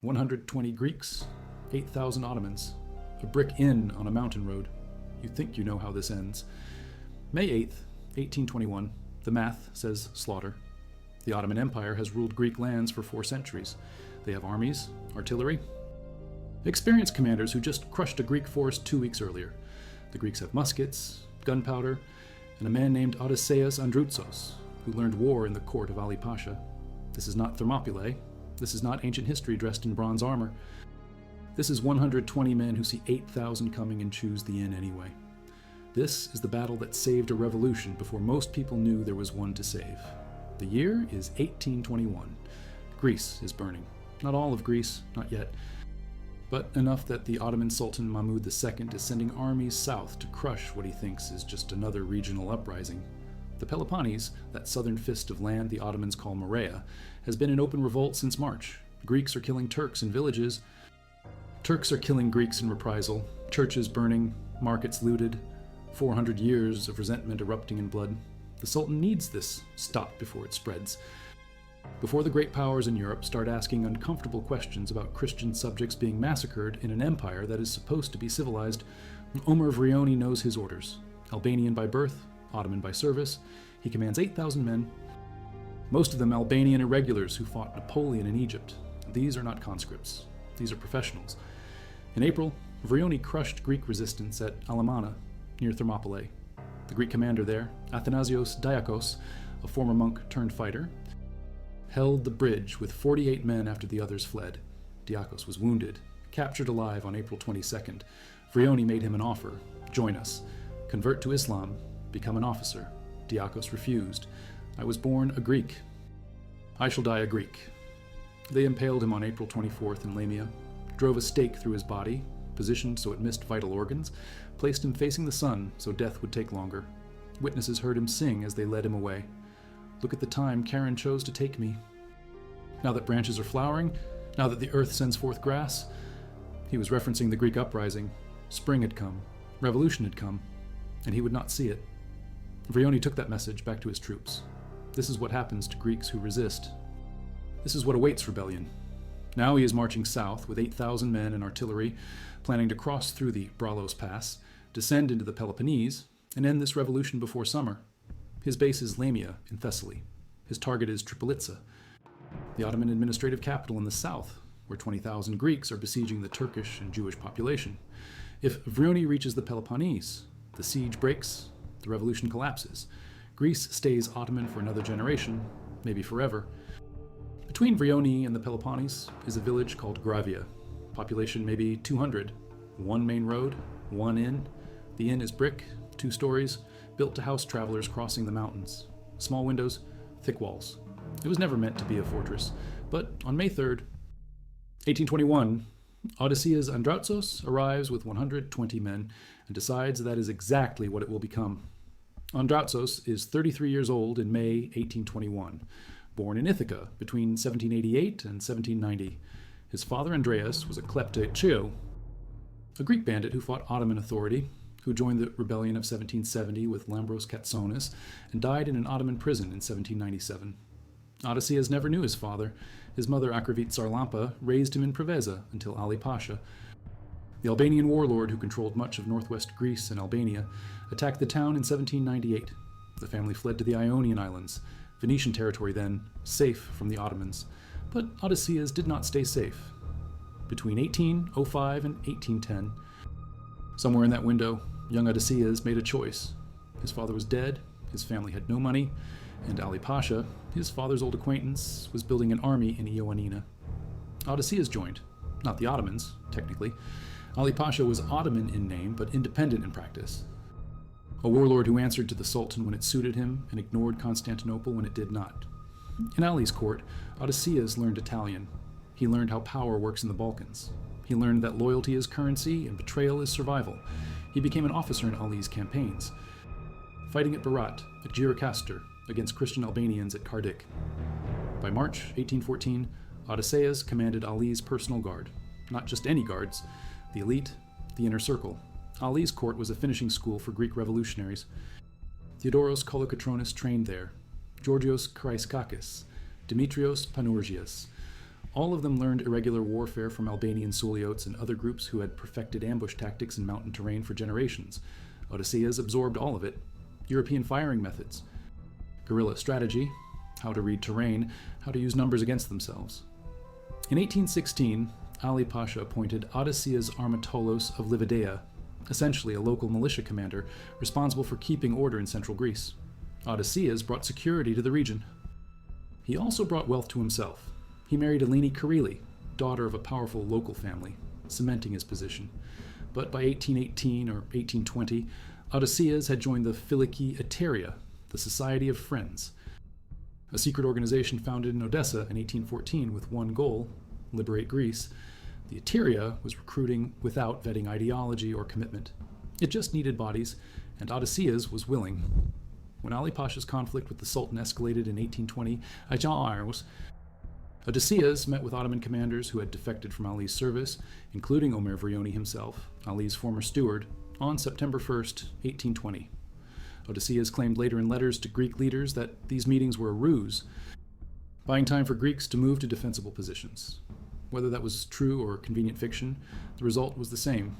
120 Greeks, 8,000 Ottomans, a brick inn on a mountain road. You think you know how this ends. May 8th, 1821, the math says slaughter. The Ottoman Empire has ruled Greek lands for 4 centuries. They have armies, artillery, experienced commanders who just crushed a Greek force 2 weeks earlier. The Greeks have muskets, gunpowder, and a man named Odysseas Androutsos, who learned war in the court of Ali Pasha. This is not Thermopylae. This is not ancient history dressed in bronze armor. This is 120 men who see 8,000 coming and choose the inn anyway. This is the battle that saved a revolution before most people knew there was one to save. The year is 1821. Greece is burning. Not all of Greece, not yet, but enough that the Ottoman Sultan Mahmud II is sending armies south to crush what he thinks is just another regional uprising. The Peloponnese, that southern fist of land the Ottomans call Morea, has been in open revolt since March. Greeks are killing Turks in villages. Turks are killing Greeks in reprisal. Churches burning, markets looted. 400 years of resentment erupting in blood. The Sultan needs this stop before it spreads. Before the great powers in Europe start asking uncomfortable questions about Christian subjects being massacred in an empire that is supposed to be civilized, Omer Vrioni knows his orders. Albanian by birth, Ottoman by service, he commands 8,000 men, most of them Albanian irregulars who fought Napoleon in Egypt. These are not conscripts. These are professionals. In April, Vrioni crushed Greek resistance at Alamana, near Thermopylae. The Greek commander there, Athanasios Diakos, a former monk turned fighter, held the bridge with 48 men after the others fled. Diakos was wounded, captured alive on April 22nd. Vrioni made him an offer: join us, convert to Islam, become an officer. Diakos refused. I was born a Greek. I shall die a Greek. They impaled him on April 24th in Lamia, drove a stake through his body, positioned so it missed vital organs, placed him facing the sun so death would take longer. Witnesses heard him sing as they led him away. Look at the time Karen chose to take me. Now that branches are flowering, now that the earth sends forth grass. He was referencing the Greek uprising. Spring had come, revolution had come, and he would not see it. Vrioni took that message back to his troops. This is what happens to Greeks who resist. This is what awaits rebellion. Now he is marching south with 8,000 men and artillery, planning to cross through the Bralos Pass, descend into the Peloponnese, and end this revolution before summer. His base is Lamia in Thessaly. His target is Tripolitsa, the Ottoman administrative capital in the south, where 20,000 Greeks are besieging the Turkish and Jewish population. If Vrioni reaches the Peloponnese, the siege breaks, the revolution collapses. Greece stays Ottoman for another generation, maybe forever. Between Vrioni and the Peloponnese is a village called Gravia. Population maybe 200. One main road, one inn. The inn is brick, 2 stories, built to house travelers crossing the mountains. Small windows, thick walls. It was never meant to be a fortress, but on May 3rd, 1821, Odysseas Androutsos arrives with 120 men and decides that is exactly what it will become. Androutsos is 33 years old in May 1821, born in Ithaca between 1788 and 1790. His father Andreas was a kleptotcheo, a Greek bandit who fought Ottoman authority, who joined the rebellion of 1770 with Lambros Katsonis and died in an Ottoman prison in 1797. Odysseas never knew his father. His mother, Akravit Sarlampa, raised him in Preveza until Ali Pasha, the Albanian warlord who controlled much of northwest Greece and Albania, attacked the town in 1798. The family fled to the Ionian Islands, Venetian territory then, safe from the Ottomans. But Odysseas did not stay safe. Between 1805 and 1810, somewhere in that window, young Odysseas made a choice. His father was dead, his family had no money, and Ali Pasha, his father's old acquaintance, was building an army in Ioannina. Odysseas joined. Not the Ottomans, technically. Ali Pasha was Ottoman in name, but independent in practice. A warlord who answered to the Sultan when it suited him and ignored Constantinople when it did not. In Ali's court, Odysseas learned Italian. He learned how power works in the Balkans. He learned that loyalty is currency and betrayal is survival. He became an officer in Ali's campaigns, fighting at Berat, at Gjirokastor, against Christian Albanians at Kardik. By March 1814, Odysseas commanded Ali's personal guard. Not just any guards, the elite, the inner circle. Ali's court was a finishing school for Greek revolutionaries. Theodoros Kolokotronis trained there. Georgios Karaiskakis, Dimitrios Panurgias. All of them learned irregular warfare from Albanian Suliotes and other groups who had perfected ambush tactics in mountain terrain for generations. Odysseas absorbed all of it. European firing methods, guerrilla strategy, how to read terrain, how to use numbers against themselves. In 1816, Ali Pasha appointed Odysseas Andrutsos of Livadia, essentially a local militia commander responsible for keeping order in central Greece. Odysseas brought security to the region. He also brought wealth to himself. He married Eleni Kareli, daughter of a powerful local family, cementing his position. But by 1818 or 1820, Odysseas had joined the Philiki Eteria, the Society of Friends, a secret organization founded in Odessa in 1814 with one goal: liberate Greece. The Eteria was recruiting without vetting ideology or commitment. It just needed bodies, and Odysseas was willing. When Ali Pasha's conflict with the Sultan escalated in 1820, Odysseas met with Ottoman commanders who had defected from Ali's service, including Omer Vrioni himself, Ali's former steward, on September 1st, 1820. Odysseas claimed later in letters to Greek leaders that these meetings were a ruse, buying time for Greeks to move to defensible positions. Whether that was true or convenient fiction, the result was the same.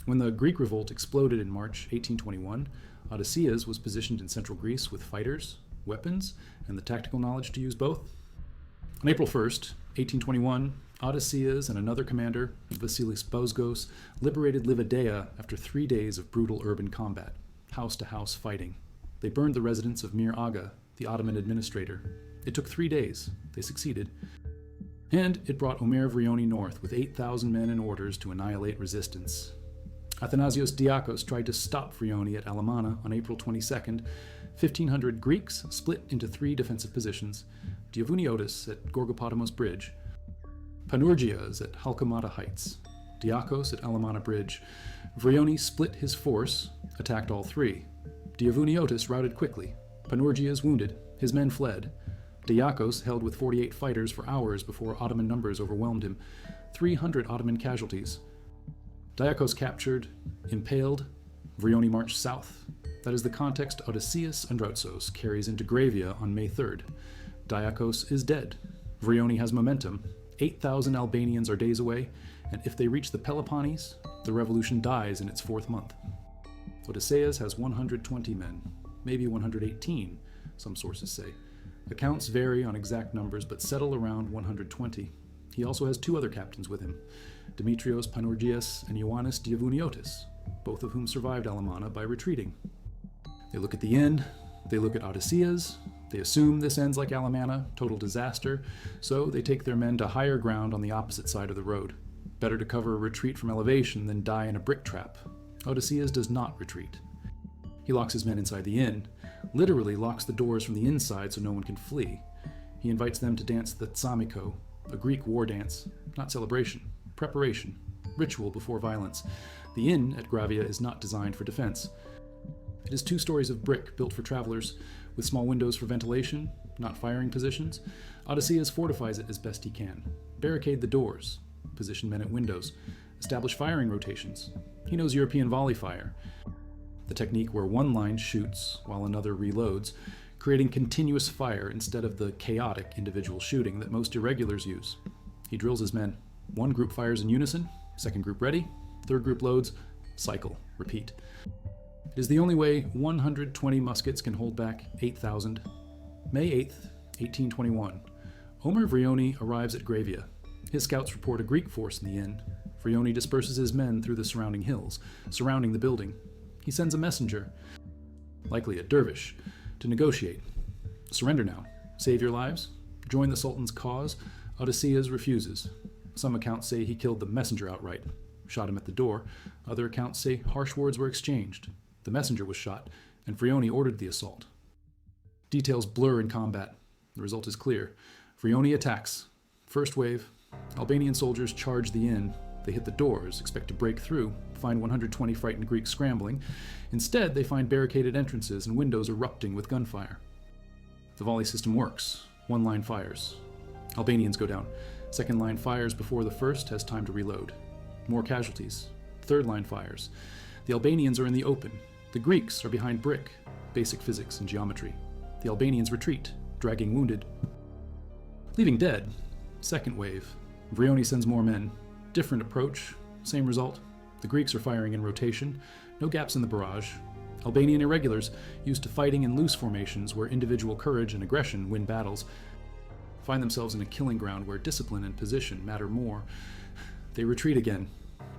When the Greek revolt exploded in March 1821, Odysseas was positioned in central Greece with fighters, weapons, and the tactical knowledge to use both. On April 1st, 1821, Odysseas and another commander, Vasilis Bozgos, liberated Livadia after 3 days of brutal urban combat, house-to-house fighting. They burned the residence of Mir Aga, the Ottoman administrator. It took 3 days. They succeeded. And it brought Omer Vrioni north with 8,000 men and orders to annihilate resistance. Athanasios Diakos tried to stop Vrioni at Alamana on April 22nd. 1,500 Greeks split into 3 defensive positions: Diavouniotis at Gorgopotamos Bridge, Panurgias at Halkamata Heights, Diakos at Alamana Bridge. Vrioni split his force, attacked all 3. Diavouniotis routed quickly. Panurgias wounded. His men fled. Diakos held with 48 fighters for hours before Ottoman numbers overwhelmed him. 300 Ottoman casualties. Diakos captured, impaled. Vrioni marched south. That is the context Odysseas Androutsos carries into Gravia on May 3rd. Diakos is dead. Vrioni has momentum. 8,000 Albanians are days away, and if they reach the Peloponnese, the revolution dies in its 4th month. Odysseas has 120 men, maybe 118, some sources say. Accounts vary on exact numbers, but settle around 120. He also has 2 other captains with him, Demetrios Panurgias and Ioannis Diavouniotis, both of whom survived Alamana by retreating. They look at the inn, they look at Odysseas, they assume this ends like Alamana, total disaster, so they take their men to higher ground on the opposite side of the road. Better to cover a retreat from elevation than die in a brick trap. Odysseas does not retreat. He locks his men inside the inn, literally locks the doors from the inside so no one can flee. He invites them to dance the tsamiko, a Greek war dance, not celebration, preparation, ritual before violence. The inn at Gravia is not designed for defense. It is 2 stories of brick built for travelers, with small windows for ventilation, not firing positions. Odysseas fortifies it as best he can. Barricade the doors, position men at windows, establish firing rotations. He knows European volley fire, the technique where one line shoots while another reloads, creating continuous fire instead of the chaotic individual shooting that most irregulars use. He drills his men. One group fires in unison, second group ready, third group loads, cycle, repeat. It is the only way 120 muskets can hold back 8,000. May 8th, 1821. Omer Vrioni arrives at Gravia. His scouts report a Greek force in the inn. Vrioni disperses his men through the surrounding hills, surrounding the building. He sends a messenger, likely a dervish, to negotiate. Surrender now. Save your lives. Join the Sultan's cause. Odysseas refuses. Some accounts say he killed the messenger outright, shot him at the door. Other accounts say harsh words were exchanged. The messenger was shot, and Vrioni ordered the assault. Details blur in combat. The result is clear. Vrioni attacks. First wave. Albanian soldiers charge the inn. They hit the doors, expect to break through, find 120 frightened Greeks scrambling. Instead, they find barricaded entrances and windows erupting with gunfire. The volley system works. One line fires. Albanians go down. Second line fires before the first has time to reload. More casualties. Third line fires. The Albanians are in the open. The Greeks are behind brick. Basic physics and geometry. The Albanians retreat, dragging wounded. Leaving dead. Second wave. Vrioni sends more men. Different approach, same result. The Greeks are firing in rotation, no gaps in the barrage. Albanian irregulars, used to fighting in loose formations where individual courage and aggression win battles, find themselves in a killing ground where discipline and position matter more. They retreat again.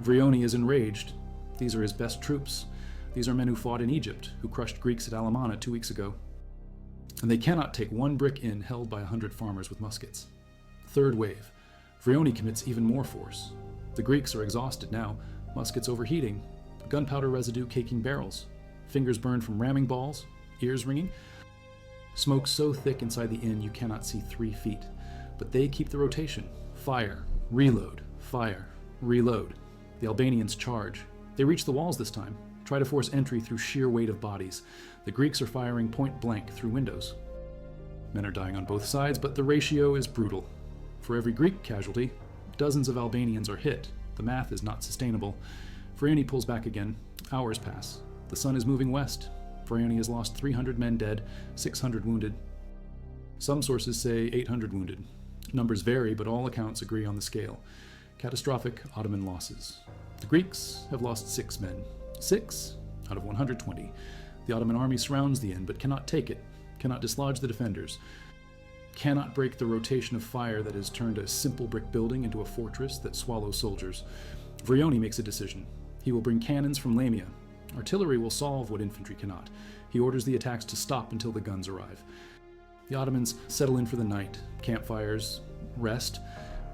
Vrioni is enraged. These are his best troops. These are men who fought in Egypt, who crushed Greeks at Alamana 2 weeks ago. And they cannot take one brick inn held by 100 farmers with muskets. Third wave. Vrioni commits even more force. The Greeks are exhausted now, muskets overheating, gunpowder residue caking barrels, fingers burned from ramming balls, ears ringing. Smoke so thick inside the inn you cannot see 3 feet. But they keep the rotation. Fire, reload, fire, reload. The Albanians charge. They reach the walls this time, try to force entry through sheer weight of bodies. The Greeks are firing point blank through windows. Men are dying on both sides, but the ratio is brutal. For every Greek casualty, dozens of Albanians are hit. The math is not sustainable. Vrioni pulls back again. Hours pass. The sun is moving west. Vrioni has lost 300 men dead, 600 wounded. Some sources say 800 wounded. Numbers vary, but all accounts agree on the scale. Catastrophic Ottoman losses. The Greeks have lost 6 men. 6 out of 120. The Ottoman army surrounds the inn, but cannot take it, cannot dislodge the defenders, cannot break the rotation of fire that has turned a simple brick building into a fortress that swallows soldiers. Vrioni makes a decision. He will bring cannons from Lamia. Artillery will solve what infantry cannot. He orders the attacks to stop until the guns arrive. The Ottomans settle in for the night, campfires, rest.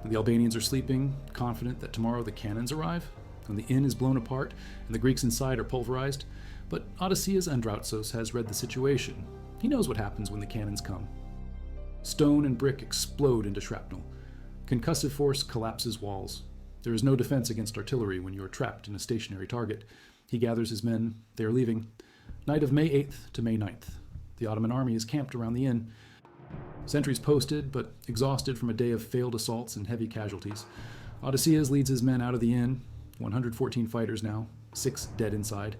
The Albanians are sleeping, confident that tomorrow the cannons arrive, and the inn is blown apart, and the Greeks inside are pulverized. But Odysseas Androutsos has read the situation. He knows what happens when the cannons come. Stone and brick explode into shrapnel. Concussive force collapses walls. There is no defense against artillery when you are trapped in a stationary target. He gathers his men. They are leaving. Night of May 8th to May 9th. The Ottoman army is camped around the inn. Sentries posted, but exhausted from a day of failed assaults and heavy casualties. Odysseas leads his men out of the inn. 114 fighters now, 6 dead inside.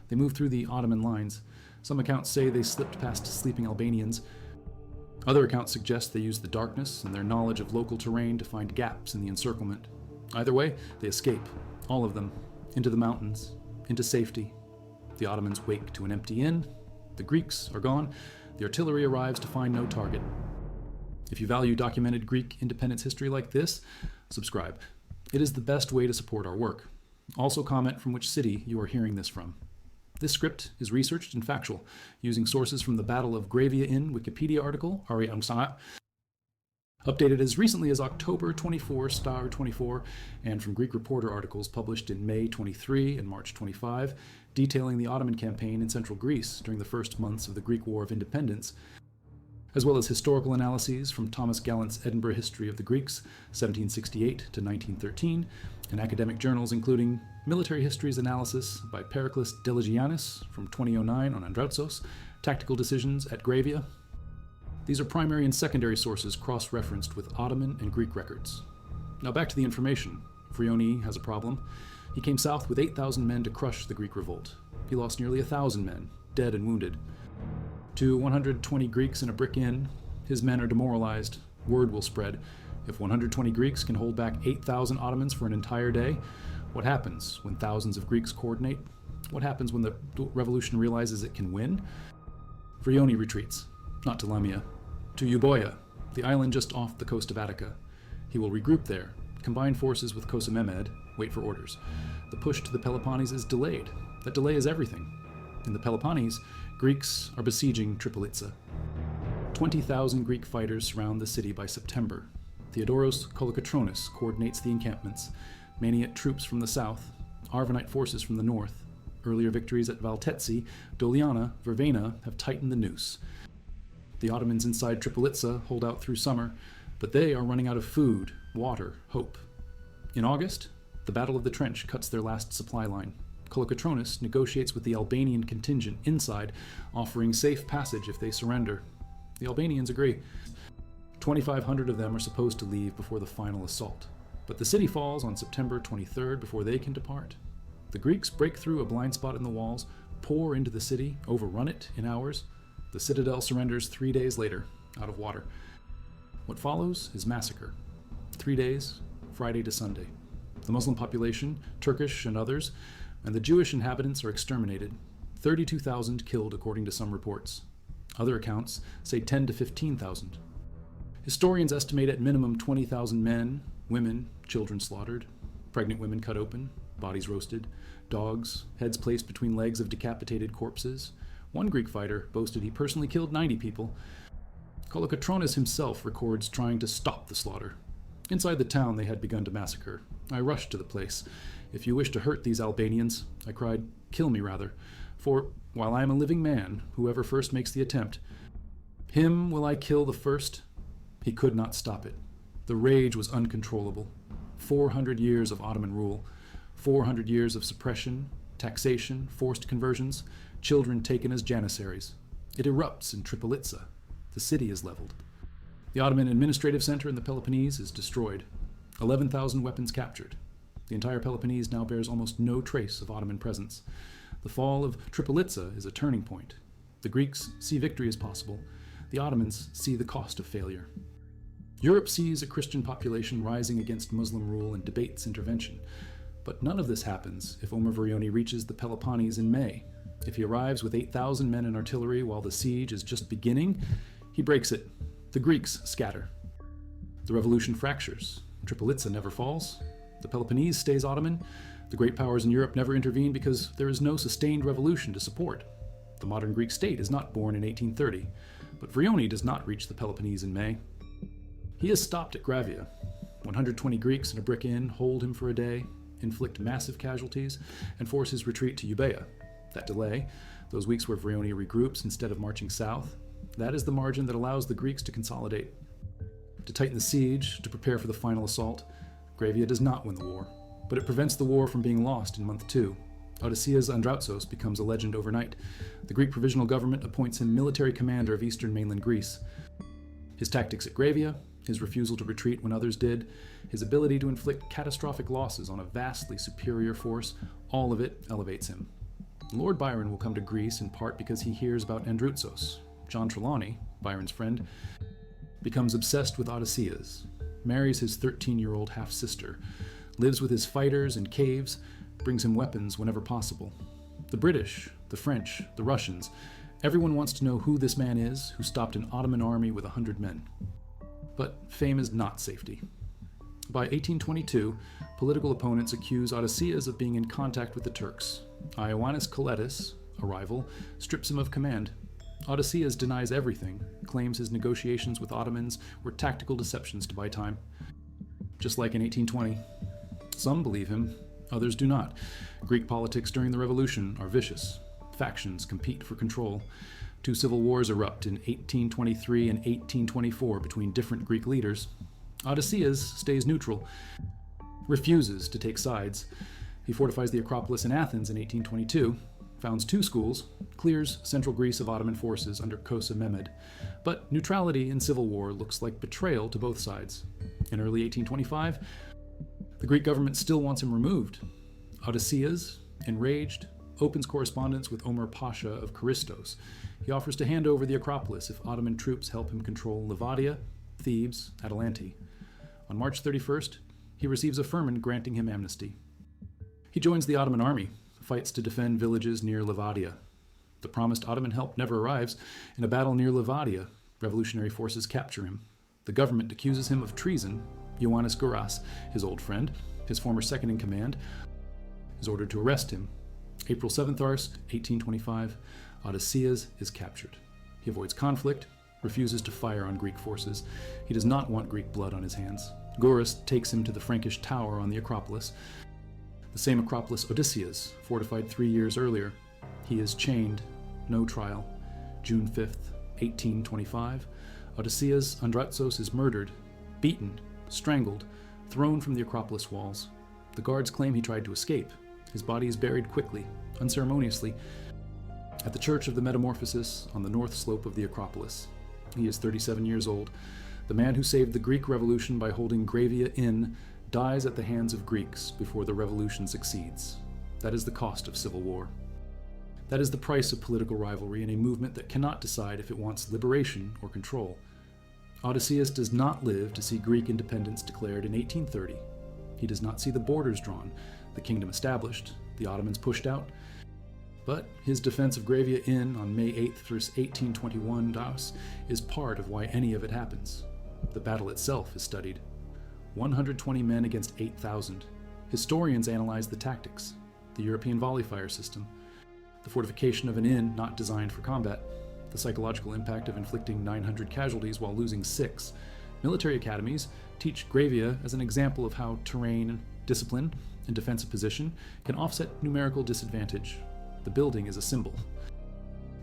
They move through the Ottoman lines. Some accounts say they slipped past sleeping Albanians. Other accounts suggest they used the darkness and their knowledge of local terrain to find gaps in the encirclement. Either way, they escape, all of them, into the mountains, into safety. The Ottomans wake to an empty inn. The Greeks are gone. The artillery arrives to find no target. If you value documented Greek independence history like this, subscribe. It is the best way to support our work. Also comment from which city you are hearing this from. This script is researched and factual, using sources from the Battle of Gravia Inn Wikipedia article, updated as recently as October 24, and from Greek Reporter articles published in May 23 and March 25, detailing the Ottoman campaign in central Greece during the first months of the Greek War of Independence, as well as historical analyses from Thomas Gallant's Edinburgh History of the Greeks, 1768 to 1913, and academic journals including Military Histories Analysis by Pericles Deligiannis from 2009 on Androutsos, Tactical Decisions at Gravia. These are primary and secondary sources cross-referenced with Ottoman and Greek records. Now back to the information. Vrioni has a problem. He came south with 8,000 men to crush the Greek revolt. He lost nearly 1,000 men, dead and wounded. To 120 Greeks in a brick inn, his men are demoralized. Word will spread. If 120 Greeks can hold back 8,000 Ottomans for an entire day, what happens when thousands of Greeks coordinate? What happens when the revolution realizes it can win? Vrioni retreats, not to Lamia, to Euboea, the island just off the coast of Attica. He will regroup there, combine forces with Kosa Mehmed, wait for orders. The push to the Peloponnese is delayed. That delay is everything. In the Peloponnese, Greeks are besieging Tripolitsa. 20,000 Greek fighters surround the city by September. Theodoros Kolokotronis coordinates the encampments. Maniot troops from the south, Arvanite forces from the north. Earlier victories at Valtetsi, Doliana, Vervena have tightened the noose. The Ottomans inside Tripolitsa hold out through summer, but they are running out of food, water, hope. In August, the Battle of the Trench cuts their last supply line. Kolokotronis negotiates with the Albanian contingent inside, offering safe passage if they surrender. The Albanians agree. 2,500 of them are supposed to leave before the final assault. But the city falls on September 23rd before they can depart. The Greeks break through a blind spot in the walls, pour into the city, overrun it in hours. The citadel surrenders 3 days later, out of water. What follows is massacre. 3 days, Friday to Sunday. The Muslim population, Turkish and others, and the Jewish inhabitants are exterminated. 32,000 killed according to some reports. Other accounts say 10 to 15,000. Historians estimate at minimum 20,000 men, women, children slaughtered, pregnant women cut open, bodies roasted, dogs, heads placed between legs of decapitated corpses. One Greek fighter boasted he personally killed 90 people. Kolokotronis himself records trying to stop the slaughter. Inside the town they had begun to massacre. I rushed to the place. If you wish to hurt these Albanians, I cried, kill me rather, for while I am a living man, whoever first makes the attempt, him will I kill the first. He could not stop it. The rage was uncontrollable. 400 years of Ottoman rule, 400 years of suppression, taxation, forced conversions, children taken as janissaries. It erupts in Tripolitsa. The city is leveled. The Ottoman administrative center in the Peloponnese is destroyed. 11,000 weapons captured. The entire Peloponnese now bears almost no trace of Ottoman presence. The fall of Tripolitsa is a turning point. The Greeks see victory as possible. The Ottomans see the cost of failure. Europe sees a Christian population rising against Muslim rule and debates intervention. But none of this happens if Omer Vrioni reaches the Peloponnese in May. If he arrives with 8,000 men and artillery while the siege is just beginning, he breaks it. The Greeks scatter. The revolution fractures. Tripolitsa never falls. The Peloponnese stays Ottoman. The great powers in Europe never intervene because there is no sustained revolution to support. The modern Greek state is not born in 1830, but Vrioni does not reach the Peloponnese in May. He is stopped at Gravia. 120 Greeks in a brick inn hold him for a day, inflict massive casualties, and force his retreat to Euboea. That delay, those weeks where Vrioni regroups instead of marching south, that is the margin that allows the Greeks to consolidate. To tighten the siege, to prepare for the final assault, Gravia does not win the war, but it prevents the war from being lost in month 2. Odysseas Androutsos becomes a legend overnight. The Greek provisional government appoints him military commander of eastern mainland Greece. His tactics at Gravia, his refusal to retreat when others did, his ability to inflict catastrophic losses on a vastly superior force, all of it elevates him. Lord Byron will come to Greece in part because he hears about Androutsos. John Trelawney, Byron's friend, becomes obsessed with Odysseas, marries his 13-year-old half-sister, lives with his fighters in caves, brings him weapons whenever possible. The British, the French, the Russians, everyone wants to know who this man is who stopped an Ottoman army with 100 men. But fame is not safety. By 1822, political opponents accuse Odysseas of being in contact with the Turks. Ioannis Koletis, a rival, strips him of command. Odysseas denies everything, claims his negotiations with Ottomans were tactical deceptions to buy time. Just like in 1820. Some believe him, others do not. Greek politics during the Revolution are vicious. Factions compete for control. 2 civil wars erupt in 1823 and 1824 between different Greek leaders. Odysseas stays neutral, refuses to take sides. He fortifies the Acropolis in Athens in 1822, founds 2 schools, clears central Greece of Ottoman forces under Kosa Mehmed. But neutrality in civil war looks like betrayal to both sides. In early 1825, the Greek government still wants him removed. Odysseas, enraged, opens correspondence with Omer Pasha of Charistos. He offers to hand over the Acropolis if Ottoman troops help him control Livadia, Thebes, Atalante. On March 31st, he receives a firman granting him amnesty. He joins the Ottoman army, fights to defend villages near Livadia. The promised Ottoman help never arrives. In a battle near Livadia, revolutionary forces capture him. The government accuses him of treason. Ioannis Gouras, his old friend, his former second-in-command, is ordered to arrest him. April 7th, 1825, Odysseas is captured. He avoids conflict, refuses to fire on Greek forces. He does not want Greek blood on his hands. Gouras takes him to the Frankish tower on the Acropolis, the same Acropolis Odysseas fortified 3 years earlier. He is chained, no trial. June 5th, 1825, Odysseas Androutsos is murdered, beaten, strangled, thrown from the Acropolis walls. The guards claim he tried to escape. His body is buried quickly, unceremoniously, at the Church of the Metamorphosis on the north slope of the Acropolis. He is 37 years old. The man who saved the Greek Revolution by holding Gravia Inn dies at the hands of Greeks before the revolution succeeds. That is the cost of civil war. That is the price of political rivalry in a movement that cannot decide if it wants liberation or control. Odysseus does not live to see Greek independence declared in 1830. He does not see the borders drawn, the kingdom established, the Ottomans pushed out. But his defense of Gravia Inn on May 8th, 1821 DOS is part of why any of it happens. The battle itself is studied. 120 men against 8,000. Historians analyze the tactics, the European volley fire system, the fortification of an inn not designed for combat, the psychological impact of inflicting 900 casualties while losing 6. Military academies teach Gravia as an example of how terrain, discipline, and defensive position can offset numerical disadvantage. The building is a symbol.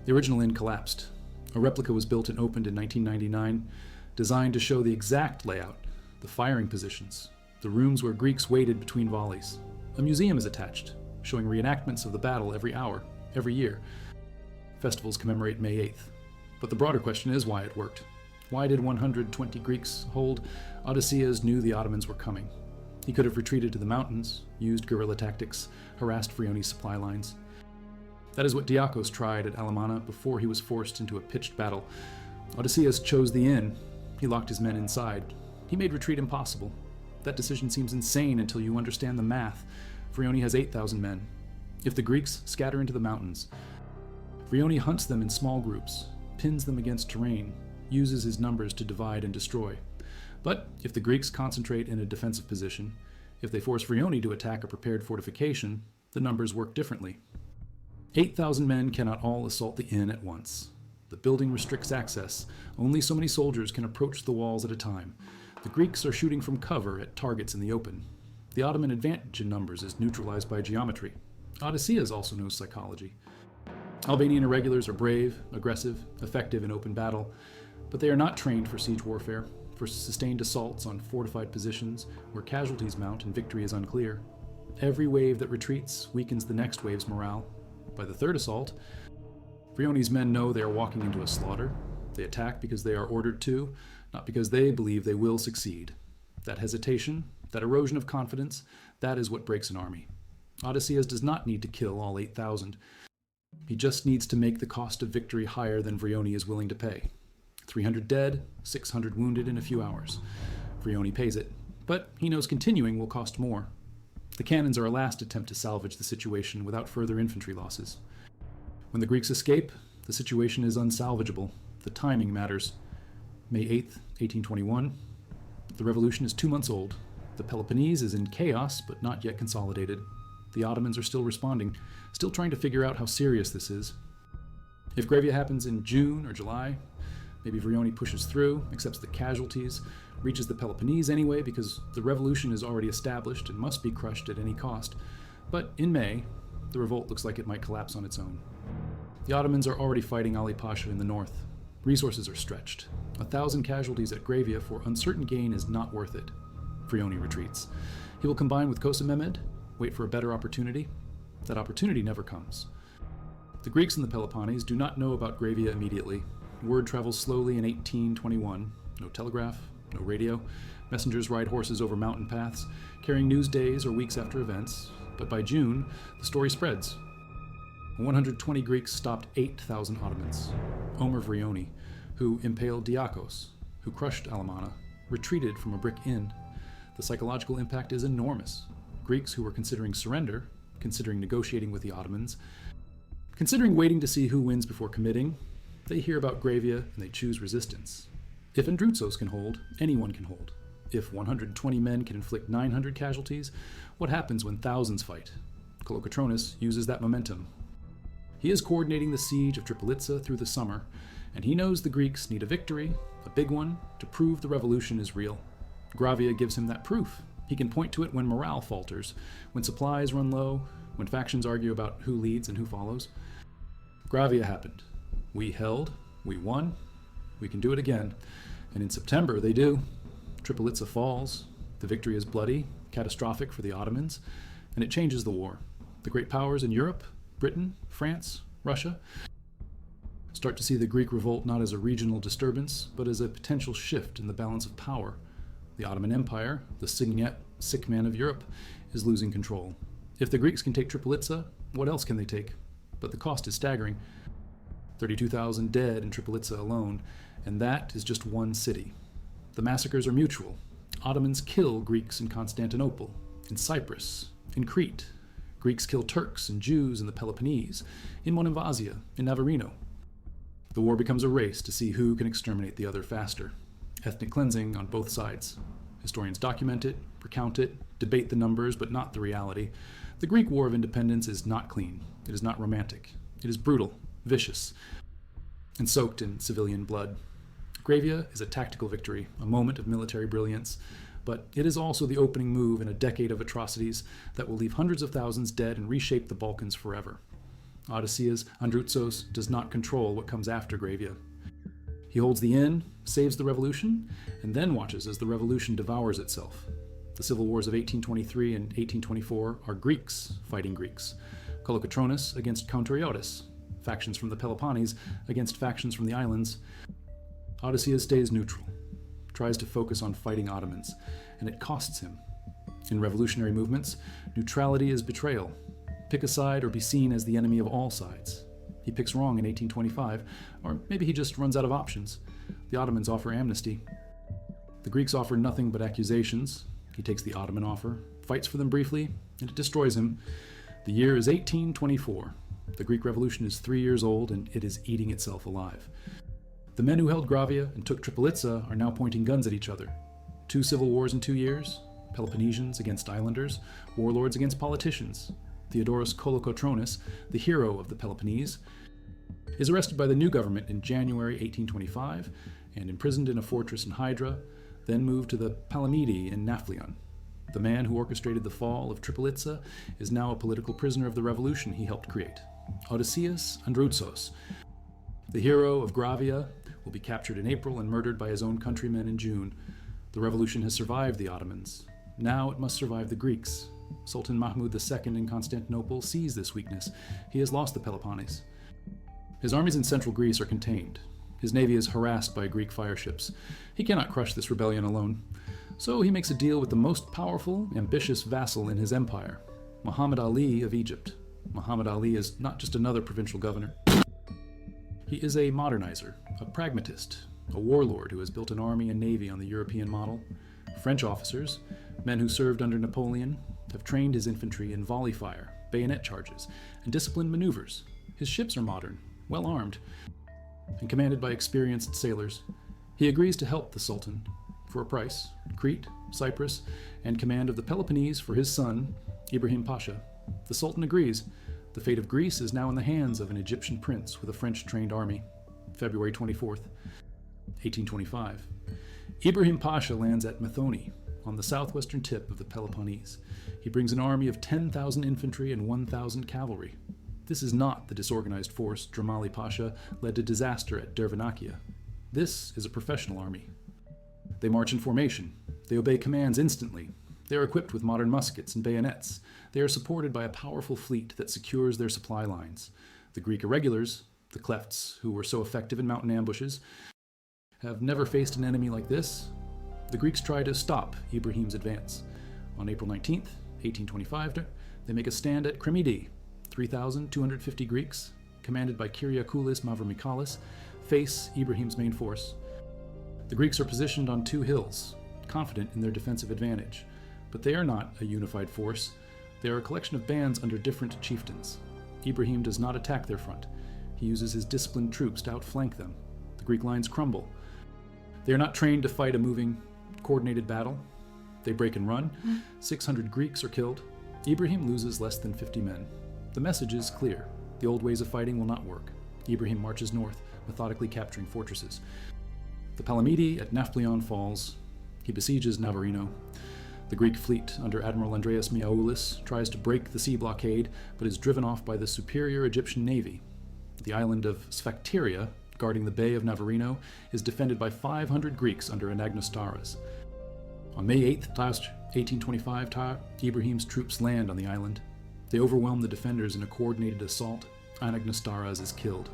The original inn collapsed. A replica was built and opened in 1999, designed to show the exact layout, the firing positions, the rooms where Greeks waited between volleys. A museum is attached, showing reenactments of the battle every hour, every year. Festivals commemorate May 8th. But the broader question is why it worked. Why did 120 Greeks hold? Odysseus knew the Ottomans were coming. He could have retreated to the mountains, used guerrilla tactics, harassed Vrioni's supply lines. That is what Diakos tried at Alamana before he was forced into a pitched battle. Odysseus chose the inn. He locked his men inside. He made retreat impossible. That decision seems insane until you understand the math. Vrioni has 8,000 men. If the Greeks scatter into the mountains, Vrioni hunts them in small groups, pins them against terrain, uses his numbers to divide and destroy. But if the Greeks concentrate in a defensive position, if they force Vrioni to attack a prepared fortification, the numbers work differently. 8,000 men cannot all assault the inn at once. The building restricts access. Only so many soldiers can approach the walls at a time. The Greeks are shooting from cover at targets in the open. The Ottoman advantage in numbers is neutralized by geometry. Odysseus also knows psychology. Albanian irregulars are brave, aggressive, effective in open battle, but they are not trained for siege warfare, for sustained assaults on fortified positions where casualties mount and victory is unclear. Every wave that retreats weakens the next wave's morale. By the third assault, Vrioni's men know they are walking into a slaughter. They attack because they are ordered to, not because they believe they will succeed. That hesitation, that erosion of confidence, that is what breaks an army. Odysseus does not need to kill all 8,000. He just needs to make the cost of victory higher than Vrioni is willing to pay. 300 dead, 600 wounded in a few hours. Vrioni pays it, but he knows continuing will cost more. The cannons are a last attempt to salvage the situation without further infantry losses. When the Greeks escape, the situation is unsalvageable. The timing matters. May 8th, 1821. The revolution is 2 months old. The Peloponnese is in chaos, but not yet consolidated. The Ottomans are still responding, still trying to figure out how serious this is. If Gravia happens in June or July, maybe Vrioni pushes through, accepts the casualties, reaches the Peloponnese anyway because the revolution is already established and must be crushed at any cost. But in May, the revolt looks like it might collapse on its own. The Ottomans are already fighting Ali Pasha in the north. Resources are stretched. 1,000 casualties at Gravia for uncertain gain is not worth it. Vrioni retreats. He will combine with Kosa Mehmed, wait for a better opportunity. That opportunity never comes. The Greeks in the Peloponnese do not know about Gravia immediately. Word travels slowly in 1821. No telegraph, no radio. Messengers ride horses over mountain paths, carrying news days or weeks after events. But by June, the story spreads. 120 Greeks stopped 8,000 Ottomans. Omer Vrioni, who impaled Diakos, who crushed Alamana, retreated from a brick inn. The psychological impact is enormous. Greeks who were considering surrender, considering negotiating with the Ottomans, considering waiting to see who wins before committing, they hear about Gravia and they choose resistance. If Androutsos can hold, anyone can hold. If 120 men can inflict 900 casualties, what happens when thousands fight? Kolokotronis uses that momentum. He is coordinating the siege of Tripolitsa through the summer, and he knows the Greeks need a victory, a big one, to prove the revolution is real. Gravia gives him that proof. He can point to it when morale falters, when supplies run low, when factions argue about who leads and who follows. Gravia happened. We held, we won, we can do it again. And in September, they do. Tripolitsa falls. The victory is bloody, catastrophic for the Ottomans, and it changes the war. The great powers in Europe, Britain, France, Russia, start to see the Greek revolt not as a regional disturbance, but as a potential shift in the balance of power. The Ottoman Empire, the signet sick man of Europe, is losing control. If the Greeks can take Tripolitsa, what else can they take? But the cost is staggering. 32,000 dead in Tripolitsa alone, and that is just one city. The massacres are mutual. Ottomans kill Greeks in Constantinople, in Cyprus, in Crete. Greeks kill Turks and Jews in the Peloponnese, in Monemvasia, in Navarino. The war becomes a race to see who can exterminate the other faster. Ethnic cleansing on both sides. Historians document it, recount it, debate the numbers, but not the reality. The Greek War of Independence is not clean. It is not romantic. It is brutal, vicious, and soaked in civilian blood. Gravia is a tactical victory, a moment of military brilliance, but it is also the opening move in a decade of atrocities that will leave hundreds of thousands dead and reshape the Balkans forever. Odysseas Androutsos does not control what comes after Gravia. He holds the inn, saves the revolution, and then watches as the revolution devours itself. The civil wars of 1823 and 1824 are Greeks fighting Greeks. Kolokotronis against Counteriotis, factions from the Peloponnese against factions from the islands. Odysseus stays neutral, tries to focus on fighting Ottomans, and it costs him. In revolutionary movements, neutrality is betrayal. Pick a side or be seen as the enemy of all sides. He picks wrong in 1825, or maybe he just runs out of options. The Ottomans offer amnesty. The Greeks offer nothing but accusations. He takes the Ottoman offer, fights for them briefly, and it destroys him. The year is 1824. The Greek Revolution is 3 years old, and it is eating itself alive. The men who held Gravia and took Tripolitza are now pointing guns at each other. 2 civil wars in 2 years, Peloponnesians against islanders, warlords against politicians. Theodoros Kolokotronis, the hero of the Peloponnese, is arrested by the new government in January 1825 and imprisoned in a fortress in Hydra, then moved to the Palamidi in Nafplion. The man who orchestrated the fall of Tripolitza is now a political prisoner of the revolution he helped create. Odysseas Androutsos, the hero of Gravia, will be captured in April and murdered by his own countrymen in June. The revolution has survived the Ottomans. Now it must survive the Greeks. Sultan Mahmud II in Constantinople sees this weakness. He has lost the Peloponnese. His armies in central Greece are contained. His navy is harassed by Greek fireships. He cannot crush this rebellion alone. So he makes a deal with the most powerful, ambitious vassal in his empire, Muhammad Ali of Egypt. Muhammad Ali is not just another provincial governor. He is a modernizer, a pragmatist, a warlord who has built an army and navy on the European model. French officers, men who served under Napoleon, have trained his infantry in volley fire, bayonet charges, and disciplined maneuvers. His ships are modern, well armed, and commanded by experienced sailors. He agrees to help the Sultan for a price, Crete, Cyprus, and command of the Peloponnese for his son, Ibrahim Pasha. The Sultan agrees. The fate of Greece is now in the hands of an Egyptian prince with a French-trained army. February 24th, 1825. Ibrahim Pasha lands at Methone, on the southwestern tip of the Peloponnese. He brings an army of 10,000 infantry and 1,000 cavalry. This is not the disorganized force Dramali Pasha led to disaster at Dervanakia. This is a professional army. They march in formation. They obey commands instantly. They are equipped with modern muskets and bayonets. They are supported by a powerful fleet that secures their supply lines. The Greek irregulars, the Klefts, who were so effective in mountain ambushes, have never faced an enemy like this. The Greeks try to stop Ibrahim's advance. On April 19th, 1825, they make a stand at Kremidi. 3,250 Greeks, commanded by Kyriakoulis Mavromikalis, face Ibrahim's main force. The Greeks are positioned on 2 hills, confident in their defensive advantage, but they are not a unified force. They are a collection of bands under different chieftains. Ibrahim does not attack their front. He uses his disciplined troops to outflank them. The Greek lines crumble. They are not trained to fight a moving, coordinated battle. They break and run. 600 Greeks are killed. Ibrahim loses less than 50 men. The message is clear. The old ways of fighting will not work. Ibrahim marches north, methodically capturing fortresses. The Palamidi at Nafplion falls. He besieges Navarino. The Greek fleet under Admiral Andreas Miaoulis tries to break the sea blockade, but is driven off by the superior Egyptian navy. The island of Sphacteria, guarding the Bay of Navarino, is defended by 500 Greeks under Anagnostaras. On May 8th, 1825, Ibrahim's troops land on the island. They overwhelm the defenders in a coordinated assault. Anagnostaras is killed.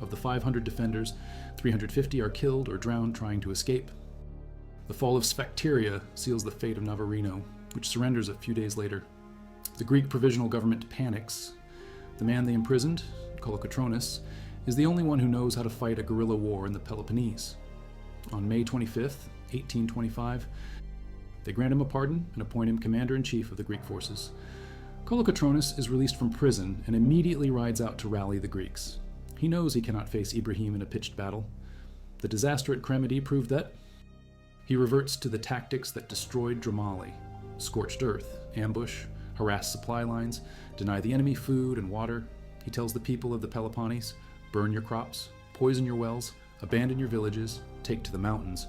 Of the 500 defenders, 350 are killed or drowned trying to escape. The fall of Sphacteria seals the fate of Navarino, which surrenders a few days later. The Greek provisional government panics. The man they imprisoned, Kolokotronis, is the only one who knows how to fight a guerrilla war in the Peloponnese. On May 25th, 1825, they grant him a pardon and appoint him commander-in-chief of the Greek forces. Kolokotronis is released from prison and immediately rides out to rally the Greeks. He knows he cannot face Ibrahim in a pitched battle. The disaster at Kremidi proved that. He reverts to the tactics that destroyed Dramali: scorched earth, ambush, harass supply lines, deny the enemy food and water. He tells the people of the Peloponnese, burn your crops, poison your wells, abandon your villages, take to the mountains.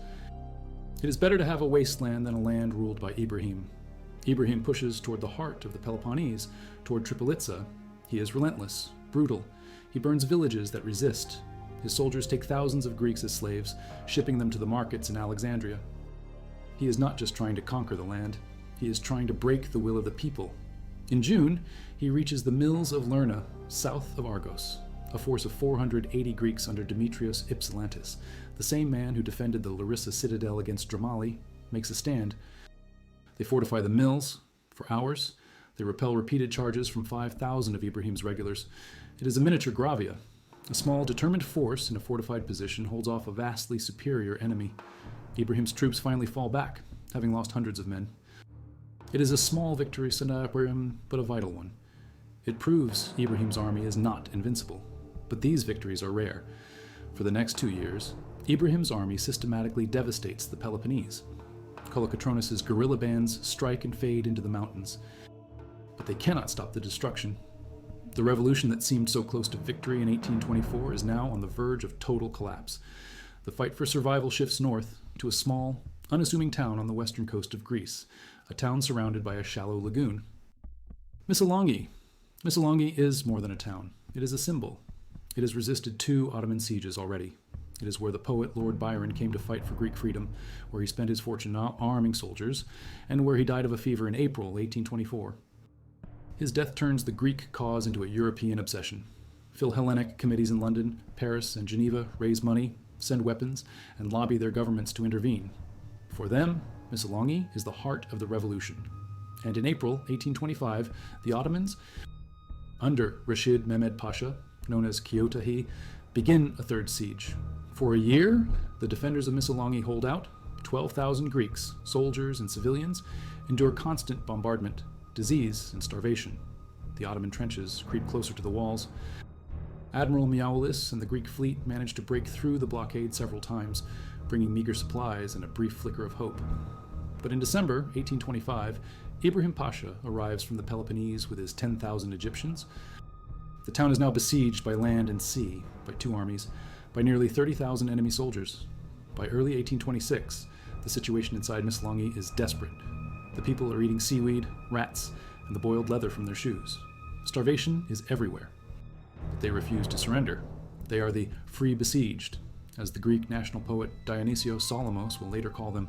It is better to have a wasteland than a land ruled by Ibrahim. Ibrahim pushes toward the heart of the Peloponnese, toward Tripolitza. He is relentless, brutal. He burns villages that resist. His soldiers take thousands of Greeks as slaves, shipping them to the markets in Alexandria. He is not just trying to conquer the land, he is trying to break the will of the people. In June, he reaches the mills of Lerna, south of Argos. A force of 480 Greeks under Demetrios Ypsilantis, the same man who defended the Larissa citadel against Dramali, makes a stand. They fortify the mills for hours. They repel repeated charges from 5,000 of Ibrahim's regulars. It is a miniature Gravia. A small, determined force in a fortified position holds off a vastly superior enemy. Ibrahim's troops finally fall back, having lost hundreds of men. It is a small victory, Sennacherib, but a vital one. It proves Ibrahim's army is not invincible. But these victories are rare. For the next 2 years, Ibrahim's army systematically devastates the Peloponnese. Kolokotronis' guerrilla bands strike and fade into the mountains. But they cannot stop the destruction. The revolution that seemed so close to victory in 1824 is now on the verge of total collapse. The fight for survival shifts north to a small, unassuming town on the western coast of Greece, a town surrounded by a shallow lagoon. Missolonghi. Missolonghi is more than a town. It is a symbol. It has resisted 2 Ottoman sieges already. It is where the poet Lord Byron came to fight for Greek freedom, where he spent his fortune arming soldiers, and where he died of a fever in April 1824. His death turns the Greek cause into a European obsession. Philhellenic committees in London, Paris, and Geneva raise money, send weapons, and lobby their governments to intervene. For them, Missolonghi is the heart of the revolution. And in April 1825, the Ottomans, under Rashid Mehmed Pasha, known as Kyotahi, begin a third siege. For a year, the defenders of Missolonghi hold out. 12,000 Greeks, soldiers and civilians, endure constant bombardment, disease, and starvation. The Ottoman trenches creep closer to the walls. Admiral Miaoulis and the Greek fleet managed to break through the blockade several times, bringing meager supplies and a brief flicker of hope. But in December 1825, Ibrahim Pasha arrives from the Peloponnese with his 10,000 Egyptians. The town is now besieged by land and sea, by 2 armies, by nearly 30,000 enemy soldiers. By early 1826, the situation inside Missolonghi is desperate. The people are eating seaweed, rats, and the boiled leather from their shoes. Starvation is everywhere. But they refuse to surrender. They are the free besieged, as the Greek national poet Dionysios Solomos will later call them.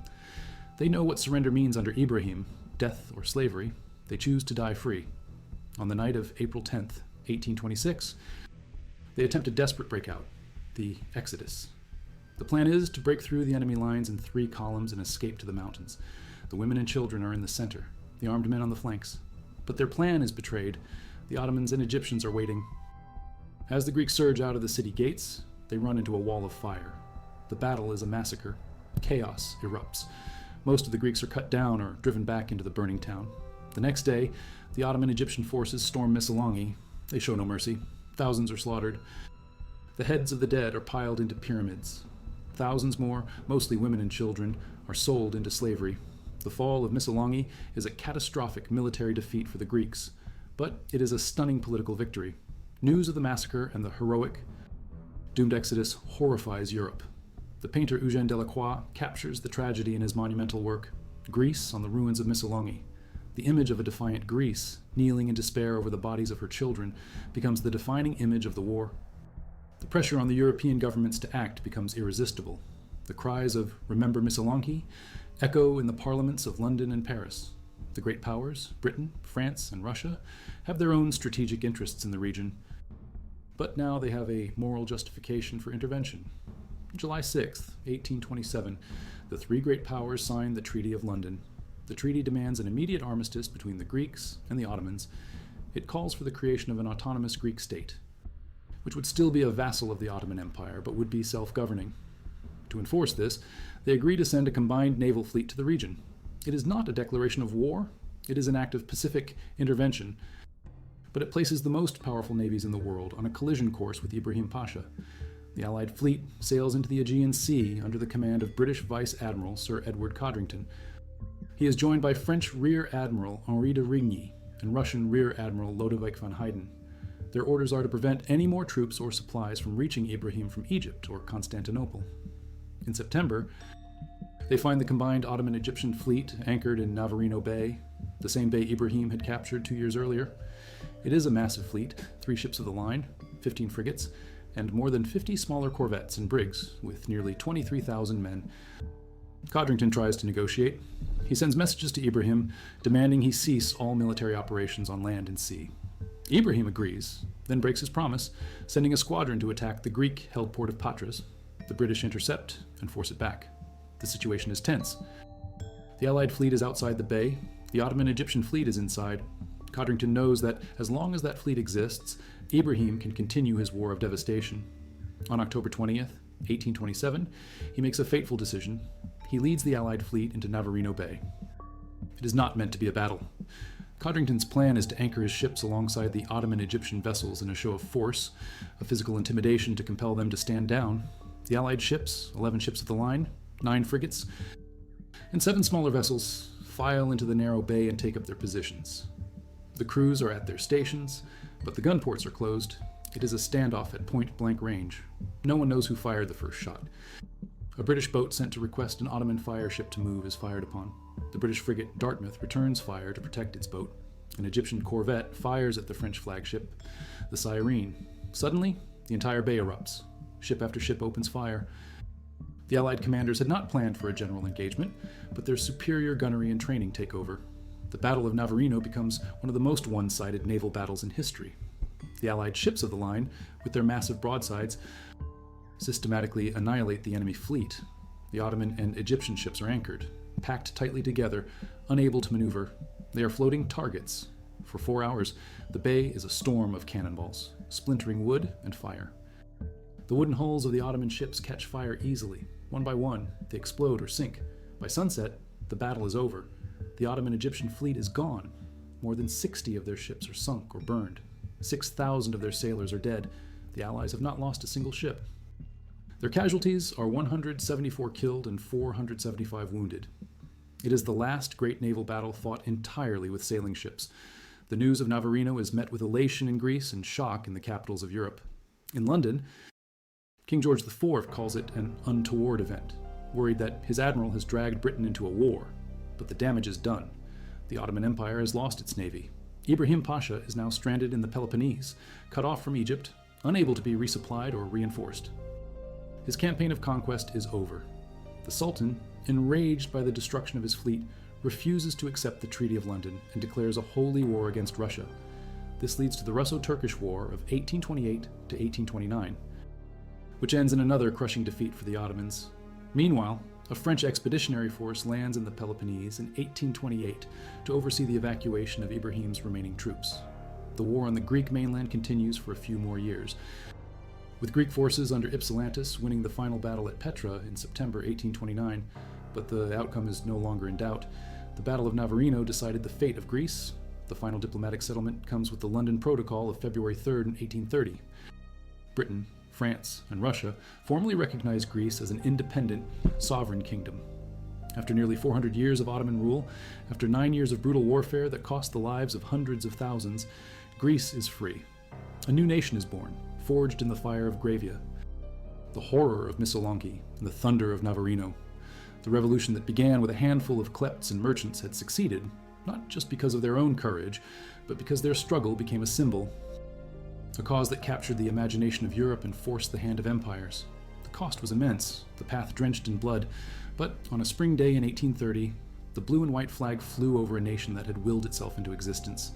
They know what surrender means under Ibrahim, death or slavery. They choose to die free. On the night of April 10th, 1826, they attempt a desperate breakout, the Exodus. The plan is to break through the enemy lines in 3 columns and escape to the mountains. The women and children are in the center, the armed men on the flanks. But their plan is betrayed. The Ottomans and Egyptians are waiting. As the Greeks surge out of the city gates, they run into a wall of fire. The battle is a massacre. Chaos erupts. Most of the Greeks are cut down or driven back into the burning town. The next day, the Ottoman Egyptian forces storm Missolonghi. They show no mercy. Thousands are slaughtered. The heads of the dead are piled into pyramids. Thousands more, mostly women and children, are sold into slavery. The fall of Missolonghi is a catastrophic military defeat for the Greeks, but it is a stunning political victory. News of the massacre and the heroic, doomed exodus horrifies Europe. The painter Eugène Delacroix captures the tragedy in his monumental work, Greece on the Ruins of Missolonghi. The image of a defiant Greece, kneeling in despair over the bodies of her children, becomes the defining image of the war. The pressure on the European governments to act becomes irresistible. The cries of "Remember Missolonghi" echo in the parliaments of London and Paris. The great powers, Britain, France, and Russia, have their own strategic interests in the region. But now they have a moral justification for intervention. July 6, 1827, the 3 great powers signed the Treaty of London. The treaty demands an immediate armistice between the Greeks and the Ottomans. It calls for the creation of an autonomous Greek state, which would still be a vassal of the Ottoman Empire, but would be self-governing. To enforce this, they agree to send a combined naval fleet to the region. It is not a declaration of war, it is an act of pacific intervention, but it places the most powerful navies in the world on a collision course with Ibrahim Pasha. The Allied fleet sails into the Aegean Sea under the command of British Vice Admiral Sir Edward Codrington. He is joined by French Rear Admiral Henri de Rigny and Russian Rear Admiral Lodewijk van Heyden. Their orders are to prevent any more troops or supplies from reaching Ibrahim from Egypt or Constantinople. In September, they find the combined Ottoman-Egyptian fleet anchored in Navarino Bay, the same bay Ibrahim had captured 2 years earlier. It is a massive fleet, 3 ships of the line, 15 frigates, and more than 50 smaller corvettes and brigs, with nearly 23,000 men. Codrington tries to negotiate. He sends messages to Ibrahim demanding he cease all military operations on land and sea. Ibrahim agrees, then breaks his promise, sending a squadron to attack the Greek-held port of Patras. The British intercept and force it back. The situation is tense. The Allied fleet is outside the bay. The Ottoman-Egyptian fleet is inside. Codrington knows that as long as that fleet exists, Ibrahim can continue his war of devastation. On October 20th, 1827, he makes a fateful decision. He leads the Allied fleet into Navarino Bay. It is not meant to be a battle. Codrington's plan is to anchor his ships alongside the Ottoman-Egyptian vessels in a show of force, a physical intimidation to compel them to stand down. The Allied ships, 11 ships of the line, 9 frigates, and 7 smaller vessels, file into the narrow bay and take up their positions. The crews are at their stations, but the gun ports are closed. It is a standoff at point-blank range. No one knows who fired the first shot. A British boat sent to request an Ottoman fire ship to move is fired upon. The British frigate Dartmouth returns fire to protect its boat. An Egyptian corvette fires at the French flagship, the Cyrene. Suddenly, the entire bay erupts. Ship after ship opens fire. The Allied commanders had not planned for a general engagement, but their superior gunnery and training take over. The Battle of Navarino becomes one of the most one-sided naval battles in history. The Allied ships of the line, with their massive broadsides, systematically annihilate the enemy fleet. The Ottoman and Egyptian ships are anchored, packed tightly together, unable to maneuver. They are floating targets. For 4 hours, the bay is a storm of cannonballs, splintering wood and fire. The wooden hulls of the Ottoman ships catch fire easily. One by one, they explode or sink. By sunset, the battle is over. The Ottoman-Egyptian fleet is gone. More than 60 of their ships are sunk or burned. 6,000 of their sailors are dead. The Allies have not lost a single ship. Their casualties are 174 killed and 475 wounded. It is the last great naval battle fought entirely with sailing ships. The news of Navarino is met with elation in Greece and shock in the capitals of Europe. In London, King George IV calls it an untoward event, worried that his admiral has dragged Britain into a war. But the damage is done. The Ottoman Empire has lost its navy. Ibrahim Pasha is now stranded in the Peloponnese, cut off from Egypt, unable to be resupplied or reinforced. His campaign of conquest is over. The Sultan, enraged by the destruction of his fleet, refuses to accept the Treaty of London and declares a holy war against Russia. This leads to the Russo-Turkish War of 1828 to 1829, which ends in another crushing defeat for the Ottomans. Meanwhile, a French expeditionary force lands in the Peloponnese in 1828 to oversee the evacuation of Ibrahim's remaining troops. The war on the Greek mainland continues for a few more years, with Greek forces under Ypsilantis winning the final battle at Petra in September 1829, but the outcome is no longer in doubt. The Battle of Navarino decided the fate of Greece. The final diplomatic settlement comes with the London Protocol of February 3rd, 1830. Britain, France, and Russia formally recognized Greece as an independent, sovereign kingdom. After nearly 400 years of Ottoman rule, after 9 years of brutal warfare that cost the lives of hundreds of thousands, Greece is free. A new nation is born, forged in the fire of Gravia. The horror of Missolonghi and the thunder of Navarino. The revolution that began with a handful of klepts and merchants had succeeded, not just because of their own courage, but because their struggle became a symbol. A cause that captured the imagination of Europe and forced the hand of empires. The cost was immense, the path drenched in blood, but on a spring day in 1830, the blue and white flag flew over a nation that had willed itself into existence.